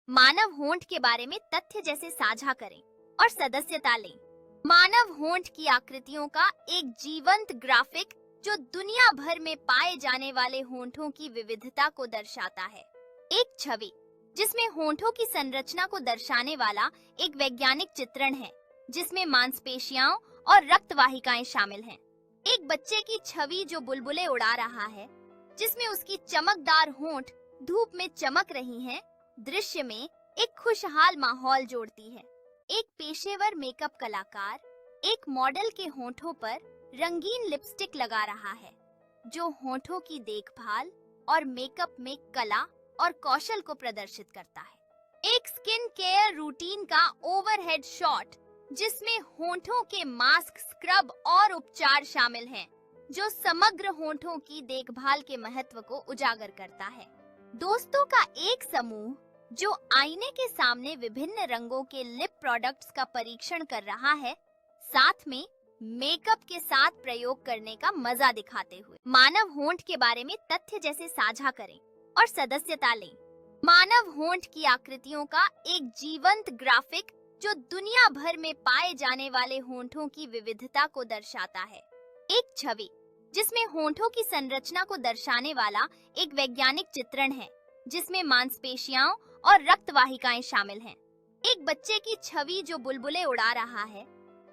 मानव होंठ के बारे में तथ्य जैसे साझा करें और सदस्यता लें। मानव होंठ की आकृतियों का एक जीवंत ग्राफिक जो दुनिया भर में पाए जाने वाले होंठों की विविधता को दर्शाता है। एक छवि जिसमें होंठों की संरचना को दर्शाने वाला एक वैज्ञानिक चित्रण है, जिसमें मांसपेशियां और रक्त वाहिकाएं शामिल हैं। एक बच्चे की छवि जो बुलबुले उड़ा रहा है, जिसमें उसकी चमकदार होंठ धूप में चमक रही हैं, दृश्य में एक खुशहाल माहौल जोड़ती है। एक पेशेवर मेकअप कलाकार एक मॉडल के होंठों पर रंगीन लिपस्टिक लगा रहा है, जो होंठों की देखभाल और मेकअप में कला और कौशल को प्रदर्शित करता है। एक स्किन केयर रूटीन का ओवरहेड शॉट जिसमें होंठों के मास्क, स्क्रब और उपचार शामिल हैं, जो समग्र होंठों की देखभाल के महत्व को उजागर करता है। दोस्तों का एक समूह जो आईने के सामने विभिन्न रंगों के लिप प्रोडक्ट्स का परीक्षण कर रहा है, साथ में मेकअप के साथ प्रयोग करने का मजा दिखाते हुए। मानव होंठ के बारे में तथ्य जैसे साझा करें और सदस्यता लें। मानव होंठ की आकृतियों का एक जीवंत ग्राफिक जो दुनिया भर में पाए जाने वाले होंठों की विविधता को दर्शाता है। एक छवि जिसमें होंठों की संरचना को दर्शाने वाला एक वैज्ञानिक चित्रण है, जिसमें मांसपेशियां और रक्त वाहिकाएं शामिल हैं। एक बच्चे की छवि जो बुलबुले उड़ा रहा है,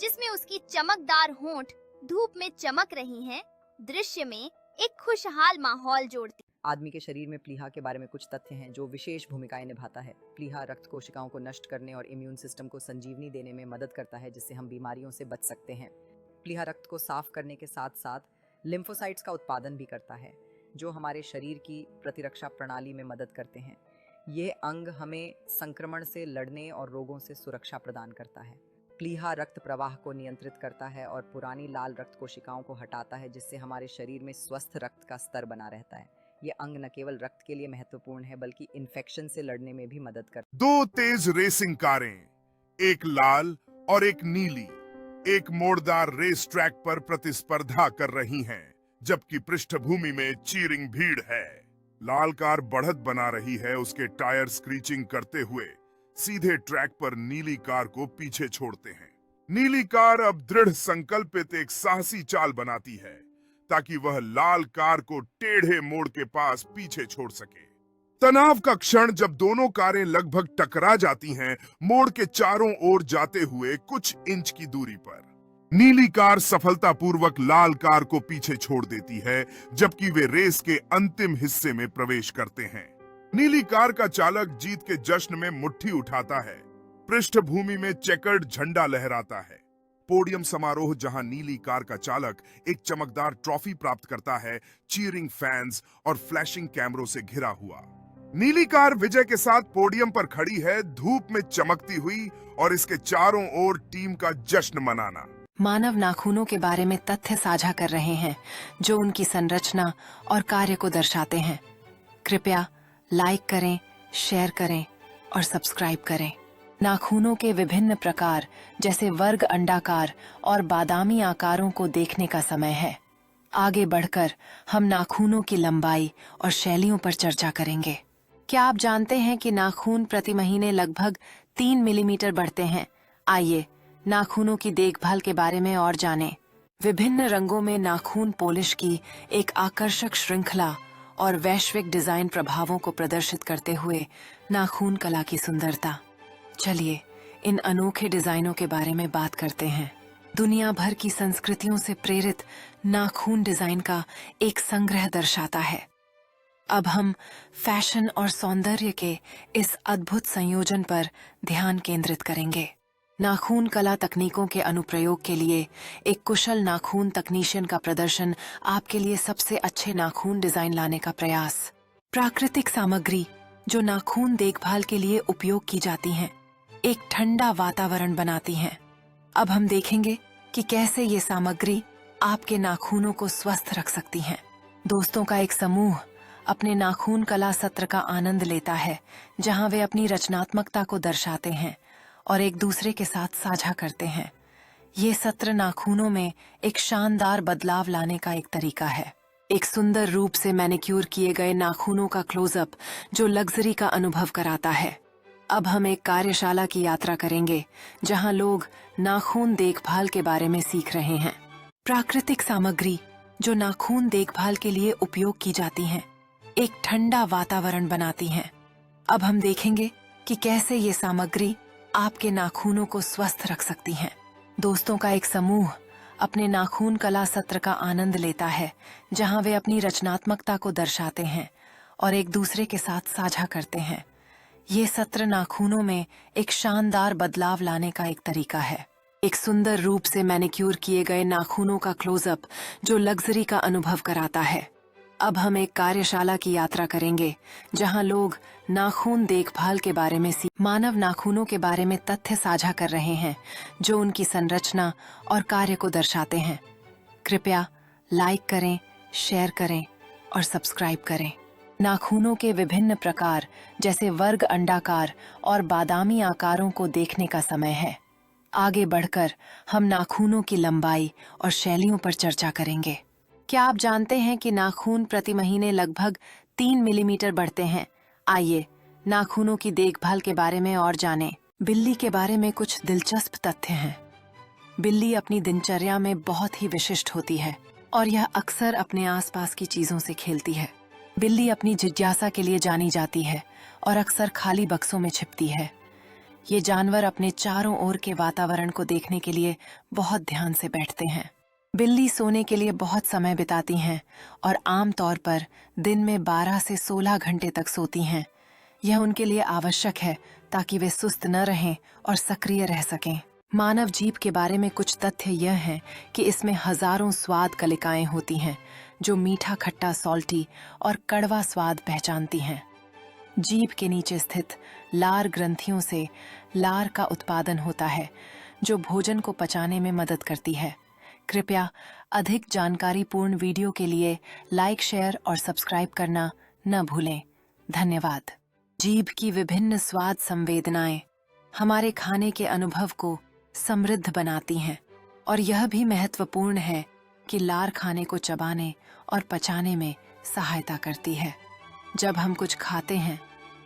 जिसमें उसकी चमकदार होंठ धूप में चमक रही हैं, दृश्य में एक खुशहाल माहौल जोड़ती। आदमी के शरीर में प्लीहा के बारे में कुछ तथ्य हैं जो विशेष भूमिकाएं निभाता है। प्लीहा रक्त कोशिकाओं को नष्ट करने और इम्यून सिस्टम को संजीवनी देने में मदद करता है, जिससे हम बीमारियों से बच सकते हैं। प्लीहा रक्त को साफ करने के साथ साथ लिम्फोसाइट्स का उत्पादन भी करता है, जो हमारे शरीर की प्रतिरक्षा प्रणाली में मदद करते हैं। ये अंग हमें संक्रमण से लड़ने और रोगों से सुरक्षा प्रदान करता है। प्लीहा रक्त प्रवाह को नियंत्रित करता है और पुरानी लाल रक्त कोशिकाओं को हटाता है, जिससे हमारे शरीर में स्वस्थ रक्त का स्तर बना रहता है। ये अंग न केवल रक्त के लिए महत्वपूर्ण है, बल्कि इन्फेक्शन से लड़ने में भी मदद करता है। दो तेज रेसिंग कारें, एक लाल और एक नीली, एक मोड़दार रेस ट्रैक पर प्रतिस्पर्धा कर रही हैं, जबकि पृष्ठभूमि में चीरिंग भीड़ है। लाल कार बढ़त बना रही है, उसके टायर स्क्रीचिंग करते हुए सीधे ट्रैक पर नीली कार को पीछे छोड़ते हैं। नीली कार अब दृढ़ संकल्पित एक साहसी चाल बनाती है, ताकि वह लाल कार को टेढ़े मोड़ के पास पीछे छोड़ सके। तनाव का क्षण जब दोनों कारें लगभग टकरा जाती हैं, मोड़ के चारों ओर जाते हुए कुछ इंच की दूरी पर। नीली कार सफलतापूर्वक लाल कार को पीछे छोड़ देती है, जबकि वे रेस के अंतिम हिस्से में प्रवेश करते हैं। नीली कार का चालक जीत के जश्न में मुट्ठी उठाता है। पृष्ठभूमि में चेकर्ड झंडा लहराता है। पोडियम समारोह जहां नीली कार का चालक एक चमकदार ट्रॉफी प्राप्त करता है, चीयरिंग फैंस और फ्लैशिंग कैमरों से घिरा हुआ। नीली कार विजय के साथ पोडियम पर खड़ी है, धूप में चमकती हुई, और इसके चारों ओर टीम का जश्न मनाना। मानव नाखूनों के बारे में तथ्य साझा कर रहे हैं, जो उनकी संरचना और कार्य को दर्शाते हैं। कृपया लाइक करें, शेयर करें और सब्सक्राइब करें। नाखूनों के विभिन्न प्रकार जैसे वर्ग, अंडाकार और बादामी आकारों को देखने का समय है। आगे बढ़कर हम नाखूनों की लंबाई और शैलियों पर चर्चा करेंगे। क्या आप जानते हैं कि नाखून प्रति महीने लगभग 3 मिलीमीटर बढ़ते हैं? आइए नाखूनों की देखभाल के बारे में और जानें। विभिन्न रंगों में नाखून पॉलिश की एक आकर्षक श्रृंखला और वैश्विक डिजाइन प्रभावों को प्रदर्शित करते हुए नाखून कला की सुंदरता। चलिए इन अनोखे डिजाइनों के बारे में बात करते हैं। दुनिया भर की संस्कृतियों से प्रेरित नाखून डिजाइन का एक संग्रह दर्शाता है। अब हम फैशन और सौंदर्य के इस अद्भुत संयोजन पर ध्यान केंद्रित करेंगे। नाखून कला तकनीकों के अनुप्रयोग के लिए एक कुशल नाखून तकनीशियन का प्रदर्शन आपके लिए सबसे अच्छे नाखून डिजाइन लाने का प्रयास। प्राकृतिक सामग्री जो नाखून देखभाल के लिए उपयोग की जाती हैं, एक ठंडा वातावरण बनाती हैं। अब हम देखेंगे कि कैसे ये सामग्री आपके नाखूनों को स्वस्थ रख सकती हैं। दोस्तों का एक समूह अपने नाखून कला सत्र का आनंद लेता है, जहां वे अपनी रचनात्मकता को दर्शाते हैं और एक दूसरे के साथ साझा करते हैं। ये सत्र नाखूनों में एक शानदार बदलाव लाने का एक तरीका है। एक सुंदर रूप से मैनिक्योर किए गए नाखूनों का क्लोजअप जो लग्जरी का अनुभव कराता है। अब हम एक कार्यशाला की यात्रा करेंगे जहां लोग नाखून देखभाल के बारे में सीख रहे हैं। प्राकृतिक सामग्री जो नाखून देखभाल के लिए उपयोग की जाती हैं, एक ठंडा वातावरण बनाती हैं। अब हम देखेंगे कि कैसे ये सामग्री आपके नाखूनों को स्वस्थ रख सकती हैं। दोस्तों का एक समूह अपने नाखून कला सत्र का आनंद लेता है, जहां वे अपनी रचनात्मकता को दर्शाते हैं और एक दूसरे के साथ साझा करते हैं। ये सत्र नाखूनों में एक शानदार बदलाव लाने का एक तरीका है। एक सुंदर रूप से मैनिक्योर किए गए नाखूनों का क्लोजअप जो लग्जरी का अनुभव कराता है। अब हम एक कार्यशाला की यात्रा करेंगे जहां लोग नाखून देखभाल के बारे में मानव नाखूनों के बारे में तथ्य साझा कर रहे हैं जो उनकी संरचना और कार्य को दर्शाते हैं। कृपया लाइक करें, शेयर करें और सब्सक्राइब करें। नाखूनों के विभिन्न प्रकार जैसे वर्ग, अंडाकार और बादामी आकारों को देखने का समय है। आगे बढ़कर हम नाखूनों की लंबाई और शैलियों पर चर्चा करेंगे। क्या आप जानते हैं कि नाखून प्रति महीने लगभग 3 मिलीमीटर बढ़ते हैं? आइए नाखूनों की देखभाल के बारे में और जानें। बिल्ली के बारे में कुछ दिलचस्प तथ्य हैं। बिल्ली अपनी दिनचर्या में बहुत ही विशिष्ट होती है और यह अक्सर अपने आसपास की चीजों से खेलती है। बिल्ली अपनी जिज्ञासा के लिए जानी जाती है और अक्सर खाली बक्सों में छिपती है। ये जानवर अपने चारों ओर के वातावरण को देखने के लिए बहुत ध्यान से बैठते हैं। बिल्ली सोने के लिए बहुत समय बिताती हैं और आमतौर पर दिन में 12 से 16 घंटे तक सोती हैं। यह उनके लिए आवश्यक है ताकि वे सुस्त न रहें और सक्रिय रह सकें। मानव जीभ के बारे में कुछ तथ्य यह हैं कि इसमें हजारों स्वाद कलिकाएं होती हैं जो मीठा, खट्टा, सॉल्टी और कड़वा स्वाद पहचानती हैं। जीभ के नीचे स्थित लार ग्रंथियों से लार का उत्पादन होता है जो भोजन को पचाने में मदद करती है। कृपया अधिक जानकारीपूर्ण वीडियो के लिए लाइक, शेयर और सब्सक्राइब करना न भूलें। धन्यवाद। जीभ की विभिन्न स्वाद संवेदनाएं हमारे खाने के अनुभव को समृद्ध बनाती हैं और यह भी महत्वपूर्ण है कि लार खाने को चबाने और पचाने में सहायता करती है। जब हम कुछ खाते हैं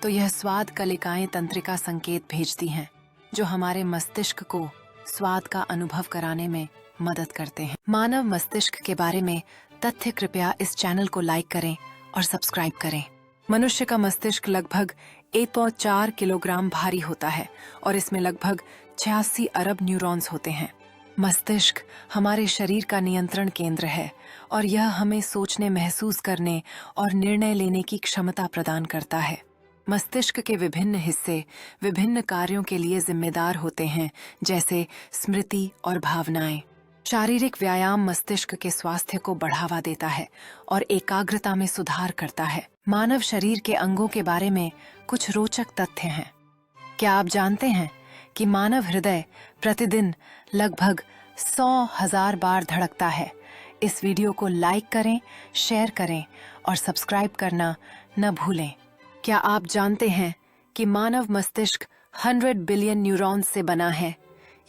तो यह स्वाद कलिकाएं तंत्रिका संकेत भेजती हैं जो हमारे मस्तिष्क को स्वाद का अनुभव कराने में मदद करते हैं। मानव मस्तिष्क के बारे में तथ्य। कृपया इस चैनल को लाइक करें और सब्सक्राइब करें। मनुष्य का मस्तिष्क लगभग 1.4 किलोग्राम भारी होता है और इसमें लगभग 86 अरब न्यूरॉन्स होते हैं। मस्तिष्क हमारे शरीर का नियंत्रण केंद्र है और यह हमें सोचने, महसूस करने और निर्णय लेने की क्षमता प्रदान करता है। मस्तिष्क के विभिन्न हिस्से विभिन्न कार्यों के लिए जिम्मेदार होते हैं, जैसे स्मृति और भावनाएं। शारीरिक व्यायाम मस्तिष्क के स्वास्थ्य को बढ़ावा देता है और एकाग्रता में सुधार करता है। मानव शरीर के अंगों के बारे में कुछ रोचक तथ्य हैं। क्या आप जानते हैं कि मानव हृदय प्रतिदिन लगभग 100,000 बार धड़कता है? इस वीडियो को लाइक करें, शेयर करें और सब्सक्राइब करना न भूलें। क्या आप जानते हैं कि मानव मस्तिष्क 100 बिलियन न्यूरॉन्स से बना है?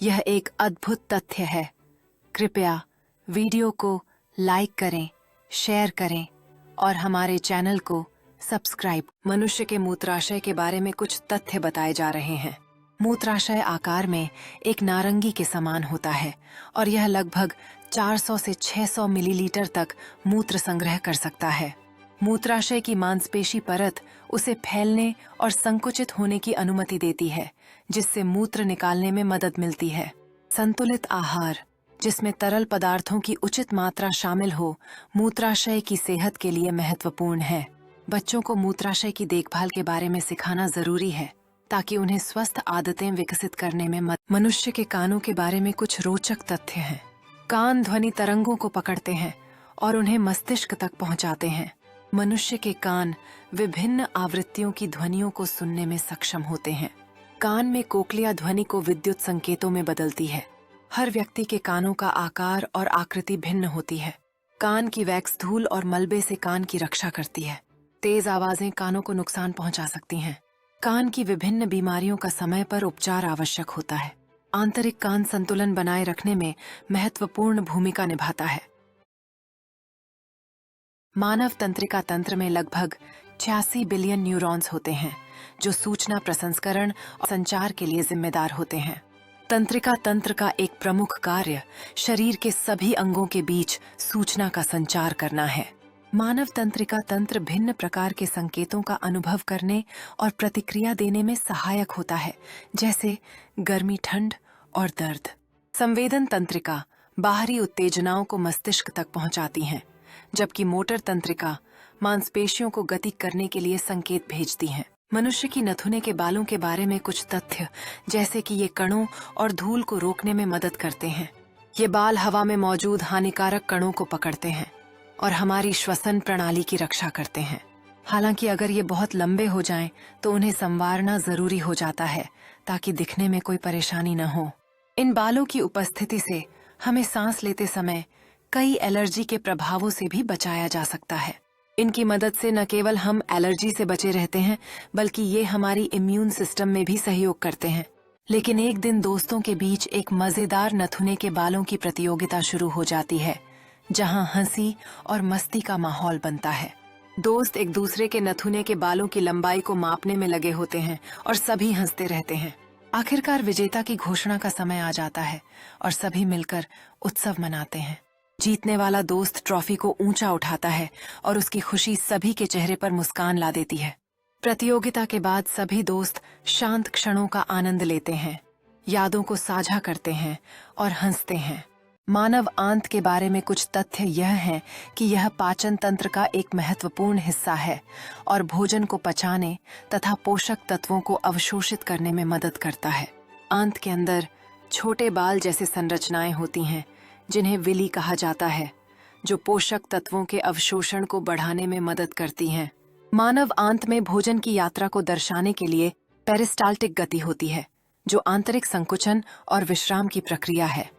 यह एक अद्भुत तथ्य है। कृपया वीडियो को लाइक करें, शेयर करें और हमारे चैनल को सब्सक्राइब। मनुष्य के मूत्राशय के बारे में कुछ तथ्य बताए जा रहे हैं। मूत्राशय आकार में एक नारंगी के समान होता है और यह लगभग 400 से 600 मिलीलीटर तक मूत्र संग्रह कर सकता है। मूत्राशय की मांसपेशी परत उसे फैलने और संकुचित होने की अनुमति देती है, जिससे मूत्र निकालने में मदद मिलती है। संतुलित आहार जिसमें तरल पदार्थों की उचित मात्रा शामिल हो, मूत्राशय की सेहत के लिए महत्वपूर्ण है। बच्चों को मूत्राशय की देखभाल के बारे में सिखाना जरूरी है ताकि उन्हें स्वस्थ आदतें विकसित करने में मनुष्य के कानों के बारे में कुछ रोचक तथ्य हैं। कान ध्वनि तरंगों को पकड़ते हैं और उन्हें मस्तिष्क तक पहुंचाते हैं। मनुष्य के कान विभिन्न आवृत्तियों की ध्वनियों को सुनने में सक्षम होते हैं। कान में कोक्लिया ध्वनि को विद्युत संकेतों में बदलती है। हर व्यक्ति के कानों का आकार और आकृति भिन्न होती है। कान की वैक्स धूल और मलबे से कान की रक्षा करती है। तेज आवाजें कानों को नुकसान पहुंचा सकती हैं। कान की विभिन्न बीमारियों का समय पर उपचार आवश्यक होता है। आंतरिक कान संतुलन बनाए रखने में महत्वपूर्ण भूमिका निभाता है। मानव तंत्रिका तंत्र में लगभग 86 बिलियन न्यूरॉन्स होते हैं जो सूचना प्रसंस्करण और संचार के लिए जिम्मेदार होते हैं। तंत्रिका तंत्र का एक प्रमुख कार्य शरीर के सभी अंगों के बीच सूचना का संचार करना है। मानव तंत्रिका तंत्र भिन्न प्रकार के संकेतों का अनुभव करने और प्रतिक्रिया देने में सहायक होता है, जैसे गर्मी, ठंड और दर्द। संवेदन तंत्रिका बाहरी उत्तेजनाओं को मस्तिष्क तक पहुंचाती हैं, जबकि मोटर तंत्रिका मांसपेशियों को गति करने के लिए संकेत भेजती हैं। मनुष्य की नथुने के बालों के बारे में कुछ तथ्य, जैसे कि ये कणों और धूल को रोकने में मदद करते हैं। ये बाल हवा में मौजूद हानिकारक कणों को पकड़ते हैं और हमारी श्वसन प्रणाली की रक्षा करते हैं। हालांकि अगर ये बहुत लंबे हो जाएं, तो उन्हें संवारना जरूरी हो जाता है ताकि दिखने में कोई परेशानी न हो। इन बालों की उपस्थिति से हमें सांस लेते समय कई एलर्जी के प्रभावों से भी बचाया जा सकता है। इनकी मदद से न केवल हम एलर्जी से बचे रहते हैं, बल्कि ये हमारी इम्यून सिस्टम में भी सहयोग करते हैं। लेकिन एक दिन दोस्तों के बीच एक मजेदार नथुने के बालों की प्रतियोगिता शुरू हो जाती है, जहां हंसी और मस्ती का माहौल बनता है। दोस्त एक दूसरे के नथुने के बालों की लंबाई को मापने में लगे होते हैं और सभी हंसते रहते हैं। आखिरकार विजेता की घोषणा का समय आ जाता है और सभी मिलकर उत्सव मनाते हैं। जीतने वाला दोस्त ट्रॉफी को ऊंचा उठाता है और उसकी खुशी सभी के चेहरे पर मुस्कान ला देती है। प्रतियोगिता के बाद सभी दोस्त शांत क्षणों का आनंद लेते हैं, यादों को साझा करते हैं और हंसते हैं। मानव आंत के बारे में कुछ तथ्य यह हैं कि यह पाचन तंत्र का एक महत्वपूर्ण हिस्सा है और भोजन को पचाने तथा पोषक तत्वों को अवशोषित करने में मदद करता है। आंत के अंदर छोटे बाल जैसे संरचनाएं होती हैं, जिन्हें विली कहा जाता है, जो पोषक तत्वों के अवशोषण को बढ़ाने में मदद करती हैं। मानव आंत में भोजन की यात्रा को दर्शाने के लिए पेरिस्टाल्टिक गति होती है, जो आंतरिक संकुचन और विश्राम की प्रक्रिया है।